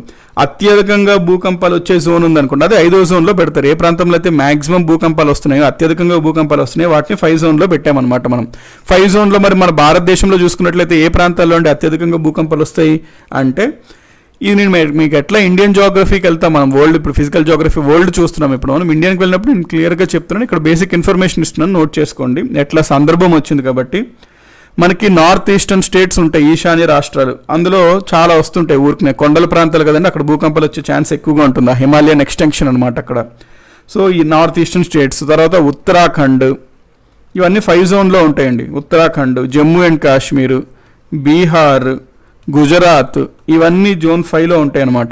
అత్యధికంగా భూకంపాలు వచ్చే జోన్ ఉందనుకోండి, అది 5వ జోన్లో పెడతారు. ఏ ప్రాంతంలో అయితే మ్యాక్సిమం భూకంపాలు వస్తున్నాయో, అత్యధికంగా భూకంపాలు వస్తున్నాయో వాటిని 5 జోన్లో పెట్టామన్నమాట మనం. 5 జోన్లో మరి మన భారతదేశంలో చూసుకున్నట్లయితే ఏ ప్రాంతాల్లో అంటే అత్యధికంగా భూకంపాలు వస్తాయి అంటే, ఇది నేను మీకు ఎట్లా ఇండియన్ జోగ్రఫీకి వెళ్తాం మనం, వరల్డ్ ఇప్పుడు ఫిజికల్ జోగ్రఫీ వరల్డ్ చూస్తున్నాం. ఇప్పుడు మనం ఇండియాకి వెళ్ళినప్పుడు నేను క్లియర్గా చెప్తున్నాను, ఇక్కడ బేసిక్ ఇన్ఫర్మేషన్ ఇస్తున్నాను, నోట్ చేసుకోండి. ఎట్లా సందర్భం వచ్చింది కాబట్టి మనకి నార్త్ ఈస్టర్న్ స్టేట్స్ ఉంటాయి, ఈశాన్య రాష్ట్రాలు. అందులో చాలా వస్తుంటాయి ఊరికనే, కొండల ప్రాంతాలు కదండి, అక్కడ భూకంపాలు వచ్చే ఛాన్స్ ఎక్కువగా ఉంటుంది. హిమాలయన్ ఎక్స్టెన్షన్ అనమాట అక్కడ. సో ఈ నార్త్ ఈస్టర్న్ స్టేట్స్, తర్వాత ఉత్తరాఖండ్, ఇవన్నీ 5 జోన్లో ఉంటాయండి. ఉత్తరాఖండ్, జమ్మూ అండ్ కాశ్మీర్, బీహార్, గుజరాత్, ఇవన్నీ జోన్ 5లో ఉంటాయి అన్నమాట.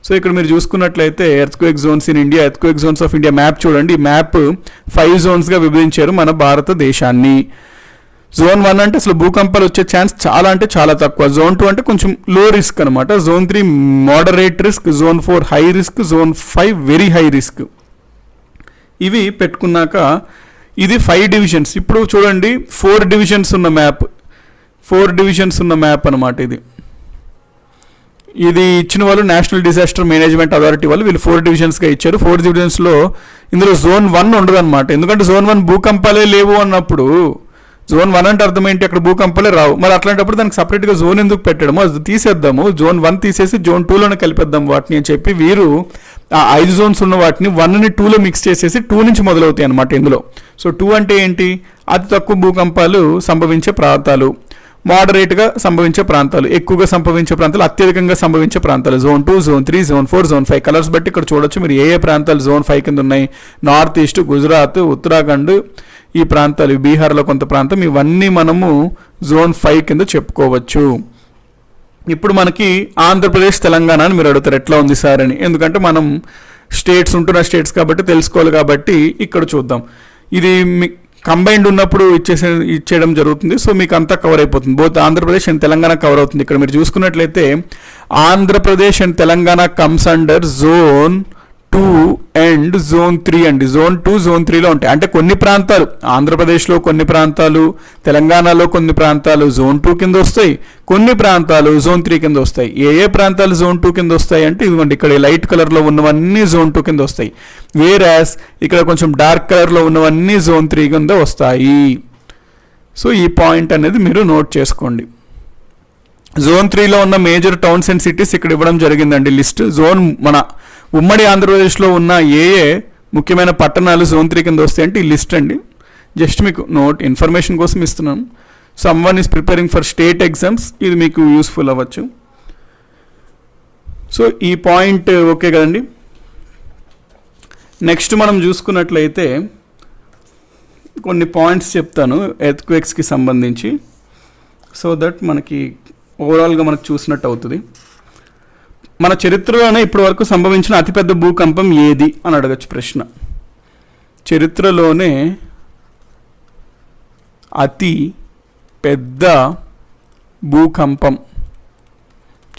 సో ఇక్కడ మీరు చూసుకున్నట్లయితే earthquake Jones in India, earthquake Jones of India map చూడండి. ఈ మ్యాప్ 5 జోన్స్గా విభజించారు మన భారతదేశాన్ని. జోన్ 1 అంటే అసలు భూకంపాలు వచ్చే ఛాన్స్ చాలా అంటే చాలా తక్కువ. జోన్ 2 అంటే కొంచెం లో రిస్క్ అనమాట. Zone 3 moderate risk, zone 4 high risk, zone 5 very high risk. ఇవి పెట్టుకున్నాక ఇది 5 డివిజన్స్. ఇప్పుడు చూడండి 4 డివిజన్స్ ఉన్న మ్యాప్, 4 డివిజన్స్ ఉన్న మ్యాప్ అనమాట ఇది. ఇది ఇచ్చిన వాళ్ళు నేషనల్ డిజాస్టర్ మేనేజ్మెంట్ అథారిటీ వాళ్ళు, వీళ్ళు 4 డివిజన్స్గా ఇచ్చారు. 4 డివిజన్స్లో ఇందులో జోన్ 1 ఉండదు అనమాట. ఎందుకంటే జోన్ 1 భూకంపాలే లేవు అన్నప్పుడు, జోన్ 1 అంటే అర్థం ఏంటి, అక్కడ భూకంపాలే రావు. మరి అట్లాంటప్పుడు దానికి సపరేట్గా జోన్ ఎందుకు పెట్టడము, అది తీసేద్దాము, జోన్ 1 తీసేసి జోన్ 2లోనే కలిపేద్దాం వాటిని అని చెప్పి వీరు ఆ 5 జోన్స్ ఉన్న వాటిని 1ని 2లో మిక్స్ చేసేసి 2 నుంచి మొదలవుతాయి అనమాట ఇందులో. సో 2 అంటే ఏంటి, అతి తక్కువ భూకంపాలు సంభవించే ప్రాంతాలు, మోడరేట్గా సంభవించే ప్రాంతాలు, ఎక్కువగా సంభవించే ప్రాంతాలు, అత్యధికంగా సంభవించే ప్రాంతాలు. Zone 2, zone 3, zone 4, zone 5 colours బట్టి ఇక్కడ చూడొచ్చు మీరు ఏ ప్రాంతాలు జోన్ 5 కింద ఉన్నాయి. నార్త్ ఈస్ట్, గుజరాత్, ఉత్తరాఖండ్, ఈ ప్రాంతాలు, బీహార్లో కొంత ప్రాంతం, ఇవన్నీ మనము జోన్ 5 కింద చెప్పుకోవచ్చు. ఇప్పుడు మనకి ఆంధ్రప్రదేశ్, తెలంగాణ అని మీరు అడుగుతారు ఎట్లా ఉంది సార్ అని. ఎందుకంటే మనం స్టేట్స్ ఉంటున్న స్టేట్స్ కాబట్టి తెలుసుకోవాలి కాబట్టి ఇక్కడ చూద్దాం. ఇది కంబైన్డ్ ఉన్నప్పుడు ఇచ్చేయడం జరుగుతుంది. సో మీకు అంతా కవర్ అయిపోతుంది, both Andhra Pradesh and Telangana cover అవుతుంది. ఇక్కడ మీరు చూసుకున్నట్లయితే Andhra Pradesh and Telangana comes under zone 2 and zone 3 అండి. జోన్ 2, జోన్ 3లో ఉంటాయి. అంటే కొన్ని ప్రాంతాలు ఆంధ్రప్రదేశ్లో, కొన్ని ప్రాంతాలు తెలంగాణలో, కొన్ని ప్రాంతాలు జోన్ 2 కింద వస్తాయి, కొన్ని ప్రాంతాలు జోన్ 3 కింద వస్తాయి. ఏ ప్రాంతాలు జోన్ 2 కింద వస్తాయి అంటే ఇదిగోండి ఇక్కడ లైట్ కలర్లో ఉన్నవన్నీ జోన్ 2 కింద వస్తాయి. వేరాస్ ఇక్కడ కొంచెం డార్క్ కలర్లో ఉన్నవన్నీ జోన్ 3 కింద వస్తాయి. సో ఈ పాయింట్ అనేది మీరు నోట్ చేసుకోండి. జోన్ 3లో ఉన్న మేజర్ టౌన్స్ అండ్ సిటీస్ ఇక్కడ ఇవ్వడం జరిగిందండి లిస్ట్. జోన్ మన ఉమ్మడి ఆంధ్రప్రదేశ్లో ఉన్న ఏ ముఖ్యమైన పట్టణాలు జోన్ 3 కింద వస్తాయి అంటే ఈ లిస్ట్ అండి. జస్ట్ మీకు నోట్ ఇన్ఫర్మేషన్ కోసం ఇస్తున్నాను. Someone is preparing for state exams, ఇది మీకు యూస్ఫుల్ అవ్వచ్చు. సో ఈ పాయింట్ ఓకే కదండి. నెక్స్ట్ మనం చూసుకున్నట్లయితే కొన్ని పాయింట్స్ చెప్తాను ఎర్త్క్వేక్స్కి సంబంధించి, సో దట్ మనకి ఓవరాల్గా మనకు చూసినట్టు అవుతుంది. మన చరిత్రలోనే ఇప్పటి వరకు సంభవించిన అతిపెద్ద భూకంపం ఏది అని అడగచ్చు ప్రశ్న. చరిత్రలోనే అతి పెద్ద భూకంపం,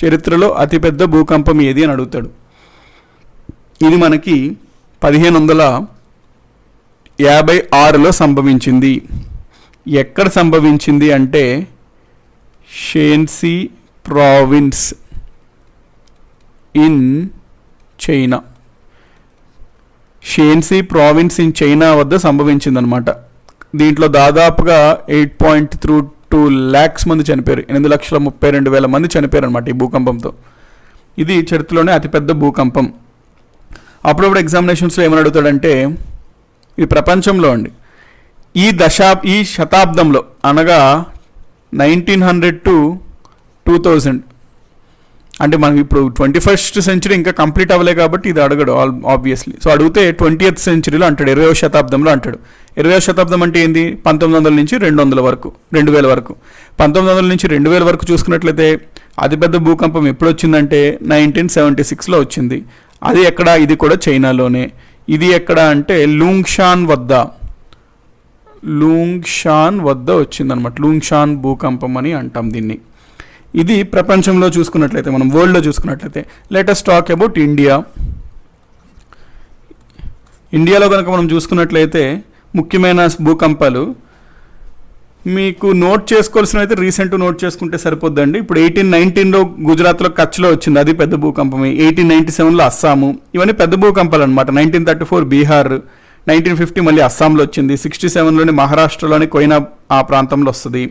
చరిత్రలో అతిపెద్ద భూకంపం ఏది అని అడుగుతాడు. ఇది మనకి 1556లో సంభవించింది. ఎక్కడ సంభవించింది అంటే Shaanxi province in China. Shaanxi province in China వద్ద సంభవించిందనమాట. దీంట్లో దాదాపుగా 8.32 lakhs మంది చనిపోయారు. 8,32,000 మంది చనిపోయారు అనమాట ఈ భూకంపంతో. ఇది చరిత్రలోనే అతిపెద్ద భూకంపం. అప్పుడప్పుడు ఎగ్జామినేషన్స్లో ఏమని అడుగుతాడంటే ఇది ప్రపంచంలో అండి ఈ శతాబ్దంలో అనగా 1900 to 2000 అంటే మనకి ఇప్పుడు 21st century ఇంకా కంప్లీట్ అవ్వలే కాబట్టి ఇది అడగడు ఆబ్వియస్లీ. సో అడిగితే 20th centuryలో అంటాడు, 20వ శతాబ్దంలో అంటాడు. 20వ శతాబ్దం అంటే ఏంది, 1900 నుంచి 2000 వరకు, 2000 వరకు. 1900 నుంచి 2000 వరకు చూసుకున్నట్లయితే అతిపెద్ద భూకంపం ఎప్పుడు వచ్చిందంటే 1976లో వచ్చింది. అది ఎక్కడ, ఇది కూడా చైనాలోనే. ఇది ఎక్కడ అంటే లూంగ్షాన్ వద్ద వచ్చిందనమాట. లూంగ్షాన్ భూకంపం అని అంటాం దీన్ని. ఇది ప్రపంచంలో చూసుకున్నట్లయితే, మనం వరల్డ్లో చూసుకున్నట్లయితే. Let us talk about India. ఇండియాలో కనుక మనం చూసుకున్నట్లయితే ముఖ్యమైన భూకంపాలు మీకు నోట్ చేసుకోవాల్సిన అయితే రీసెంట్ నోట్ చేసుకుంటే సరిపోద్దండి. ఇప్పుడు 1819లో గుజరాత్లో కచ్లో వచ్చింది, అది పెద్ద భూకంపమే. 1897లో అస్సాము, ఇవన్నీ పెద్ద భూకంపాలు అనమాట. 1934 బీహార్, 1950 మళ్ళీ అస్సాంలో వచ్చింది. 67లోని మహారాష్ట్రలోని కోయినా ఆ ప్రాంతంలో వస్తుంది.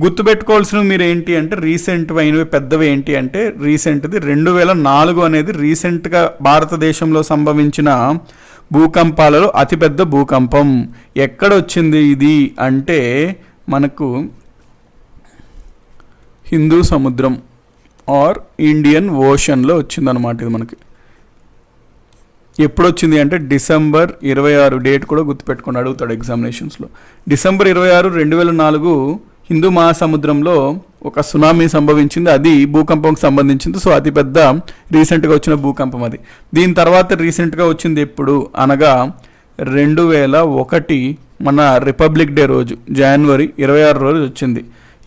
గుర్తుపెట్టుకోవాల్సినవి మీరు ఏంటి అంటే రీసెంట్ అయినవి పెద్దవి ఏంటి అంటే రీసెంట్ది 2004 అనేది రీసెంట్గా భారతదేశంలో సంభవించిన భూకంపాలలో అతిపెద్ద భూకంపం. ఎక్కడ వచ్చింది ఇది అంటే మనకు హిందూ సముద్రం ఆర్ ఇండియన్ ఓషన్లో వచ్చిందనమాట. ఇది మనకి ఎప్పుడు వచ్చింది అంటే December 26, డేట్ కూడా గుర్తుపెట్టుకొని అడుగుతాడు ఎగ్జామినేషన్స్లో. December 26, 2004 హిందూ మహాసముద్రంలో ఒక సునామీ సంభవించింది, అది భూకంపంకి సంబంధించింది. సో అది పెద్ద రీసెంట్గా వచ్చిన భూకంపం అది. దీని తర్వాత రీసెంట్గా వచ్చింది ఎప్పుడు అనగా 2001 మన రిపబ్లిక్ డే రోజు January 26 రోజు వచ్చింది.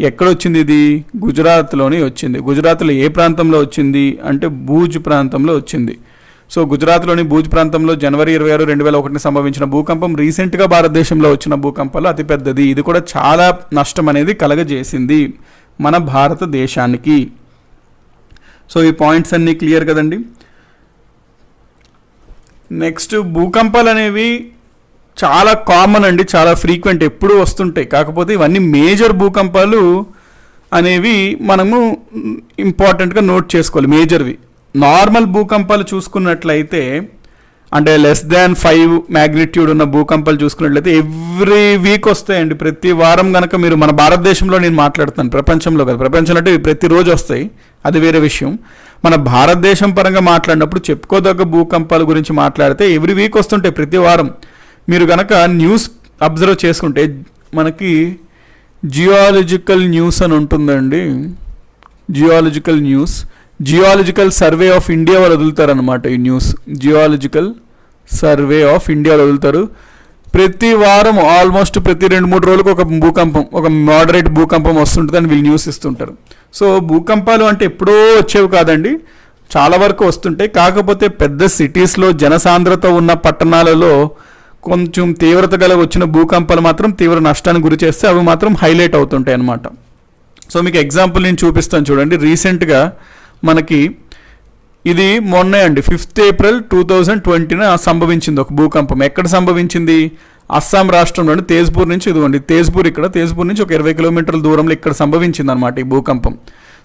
ఎక్కడొచ్చింది ఇది? గుజరాత్లోని వచ్చింది. గుజరాత్లో ఏ ప్రాంతంలో వచ్చింది అంటే భూజ్ ప్రాంతంలో వచ్చింది. సో గుజరాత్లోని భూజ్ ప్రాంతంలో January 26, 2001 సంభవించిన భూకంపం రీసెంట్గా భారతదేశంలో వచ్చిన భూకంపాలు అతిపెద్దది. ఇది కూడా చాలా నష్టం అనేది కలగజేసింది మన భారతదేశానికి. సో ఈ పాయింట్స్ అన్నీ క్లియర్ కదండి. నెక్స్ట్, భూకంపాలు అనేవి చాలా కామన్ అండి, చాలా ఫ్రీక్వెంట్, ఎప్పుడూ వస్తుంటాయి. కాకపోతే ఇవన్నీ మేజర్ భూకంపాలు అనేవి మనము ఇంపార్టెంట్గా నోట్ చేసుకోవాలి, మేజర్వి. నార్మల్ భూకంపాలు చూసుకున్నట్లయితే అంటే less-5 మ్యాగ్నిట్యూడ్ ఉన్న భూకంపాలు చూసుకున్నట్లయితే ఎవ్రీ వీక్ వస్తాయండి, ప్రతి వారం. కనుక మీరు మన భారతదేశంలో నేను మాట్లాడుతాను, ప్రపంచంలో కదా, ప్రపంచంలో అంటే ప్రతిరోజు వస్తాయి, అది వేరే విషయం. మన భారతదేశం పరంగా మాట్లాడినప్పుడు చెప్పుకోదగ్గ భూకంపాల గురించి మాట్లాడితే ఎవ్రీ వీక్ వస్తుంటాయి, ప్రతి వారం. మీరు కనుక న్యూస్ అబ్జర్వ్ చేసుకుంటే మనకి జియాలజికల్ న్యూస్ అని ఉంటుందండి. జియాలజికల్ సర్వే ఆఫ్ ఇండియా వాళ్ళు వదులుతారనమాట ఈ news. Geological survey of India వదులుతారు. ప్రతి వారం ఆల్మోస్ట్ ప్రతి 2-3 రోజులకు ఒక భూకంపం, ఒక మోడరేట్ భూకంపం వస్తుంటుంది అని వీళ్ళు న్యూస్ ఇస్తుంటారు. సో భూకంపాలు అంటే ఎప్పుడో వచ్చేవి కాదండి, చాలా వరకు వస్తుంటాయి. కాకపోతే పెద్ద సిటీస్లో జనసాంద్రత ఉన్న పట్టణాలలో కొంచెం తీవ్రత గల వచ్చిన భూకంపాలు మాత్రం తీవ్ర నష్టానికి గురి చేస్తే అవి మాత్రం హైలైట్ అవుతుంటాయి అన్నమాట. సో మీకు ఎగ్జాంపుల్ నేను చూపిస్తాను చూడండి. రీసెంట్గా మనకి ఇది మొన్నే అండి 5th April 2020 సంభవించింది ఒక భూకంపం. ఎక్కడ సంభవించింది? అస్సాం రాష్ట్రంలోని తేజ్పూర్ నుంచి, ఇదిగోండి తేజ్పూర్, ఇక్కడ తేజ్పూర్ నుంచి ఒక 20 కిలోమీటర్ల దూరంలో ఇక్కడ సంభవించింది అనమాట ఈ భూకంపం.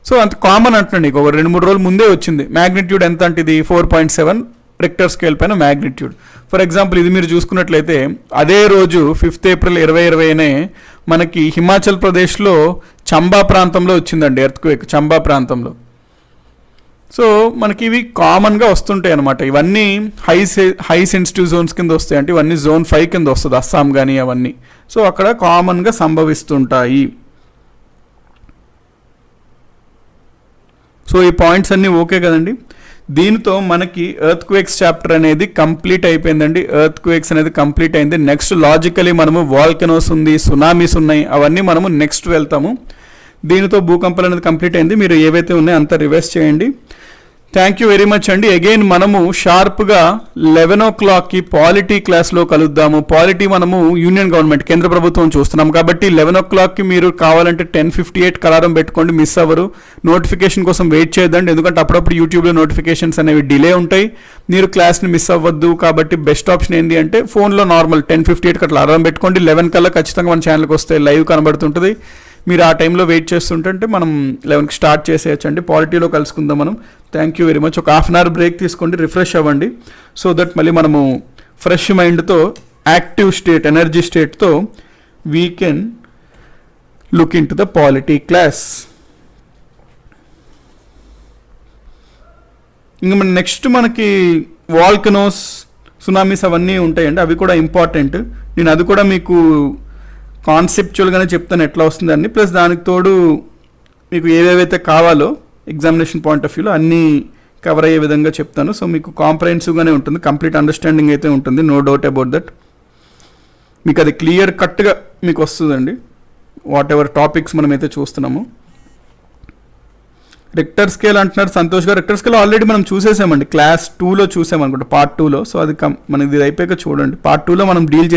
సో అంత కామన్ అంటున్నాను, ఒక 2-3 రోజుల ముందే వచ్చింది. మ్యాగ్నిట్యూడ్ ఎంత అంటే ఇది 4.7 రిక్టర్ స్కేల్ పైన మ్యాగ్నిట్యూడ్. ఫర్ ఎగ్జాంపుల్ ఇది మీరు చూసుకున్నట్లయితే అదే రోజు 5th April 2020 మనకి హిమాచల్ ప్రదేశ్లో చంబా ప్రాంతంలో వచ్చిందండి ఎర్త్క్వేక్, చంబా ప్రాంతంలో. సో మనకి ఇవి కామన్గా వస్తుంటాయి అనమాట. ఇవన్నీ హై సెన్సిటివ్ జోన్స్ కింద వస్తాయి, అంటే ఇవన్నీ Zone 5 కింద వస్తుంది, అస్సాం కానీ అవన్నీ. సో అక్కడ కామన్గా సంభవిస్తుంటాయి. సో ఈ పాయింట్స్ అన్నీ ఓకే కదండి. దీనితో మనకి ఎర్త్ క్వేక్స్ చాప్టర్ అనేది కంప్లీట్ అయిపోయిందండి. ఎర్త్ క్వేక్స్ అనేది కంప్లీట్ అయింది. నెక్స్ట్ లాజికలీ మనము వాల్కనోస్ ఉంది, సునామీస్ ఉన్నాయి, అవన్నీ మనము నెక్స్ట్ వెళ్తాము. దీనితో భూకంపాలు అనేది కంప్లీట్ అయింది. మీరు ఏవైతే ఉన్నాయో అంతా రివైజ్ చేయండి. థ్యాంక్ యూ వెరీ మచ్ అండి. అగైన్ మనము షార్ప్గా 11 o'clockకి పాలిటీ క్లాస్లో కలుద్దాము. పాలిటీ మనము యూనియన్ గవర్నమెంట్, కేంద్ర ప్రభుత్వం చూస్తున్నాం కాబట్టి 11 o'clockకి మీరు కావాలంటే 10:58 అలారం పెట్టుకోండి, మిస్ అవ్వరు. నోటిఫికేషన్ కోసం వెయిట్ చేయొద్దండి, ఎందుకంటే అప్పుడప్పుడు యూట్యూబ్లో నోటిఫికేషన్స్ అనేవి డిలే ఉంటాయి. మీరు క్లాస్ని మిస్ అవ్వద్దు. కాబట్టి బెస్ట్ ఆప్షన్ ఏంటి అంటే ఫోన్లో నార్మల్ 10:58 అట్లా అలారం పెట్టుకోండి. 11 కల్లా ఖచ్చితంగా మన ఛానల్కి వస్తే లైవ్ కనబడుతుంటుంది. మీరు ఆ టైంలో వెయిట్ చేస్తుంటే మనం 11కి స్టార్ట్ చేసేయచ్చండి. పాలిటీలో కలుసుకుందాం మనం. Thank you very much. ఒక 1/2 hour బ్రేక్ తీసుకోండి, రిఫ్రెష్ అవ్వండి. సో దట్ మళ్ళీ మనము ఫ్రెష్ మైండ్తో, యాక్టివ్ స్టేట్, ఎనర్జీ స్టేట్తో we can look into the polity class. ఇంకా మన నెక్స్ట్ మనకి వాల్కనోస్, సునామీస్ అవన్నీ ఉంటాయండి, అవి కూడా ఇంపార్టెంట్. నేను అది కూడా మీకు కాన్సెప్చువల్గానే చెప్తాను ఎట్లా వస్తుందని. ప్లస్ దానికి తోడు మీకు ఏవేవైతే కావాలో ఎగ్జామినేషన్ పాయింట్ ఆఫ్ వ్యూలో అన్నీ కవర్ అయ్యే విధంగా చెప్తాను. సో మీకు కాంప్రహెన్సివ్గానే ఉంటుంది, కంప్లీట్ అండర్స్టాండింగ్ అయితే ఉంటుంది, నో డౌట్ అబౌట్ దట్. మీకు అది క్లియర్ కట్గా మీకు వస్తుందండి, వాట్ ఎవర్ టాపిక్స్ మనమైతే చూస్తున్నాము. రిక్టర్ స్కేల్ అంటున్నారు సంతోష్ గారు. రిక్టర్ స్కేల్ ఆల్రెడీ మనం చూసేసామండి, క్లాస్ 2లో చూసామనుకుంటా, పార్ట్ 2లో. సో అది మనకి ఇది అయిపోయాక చూడండి, పార్ట్ 2లో మనం డీల్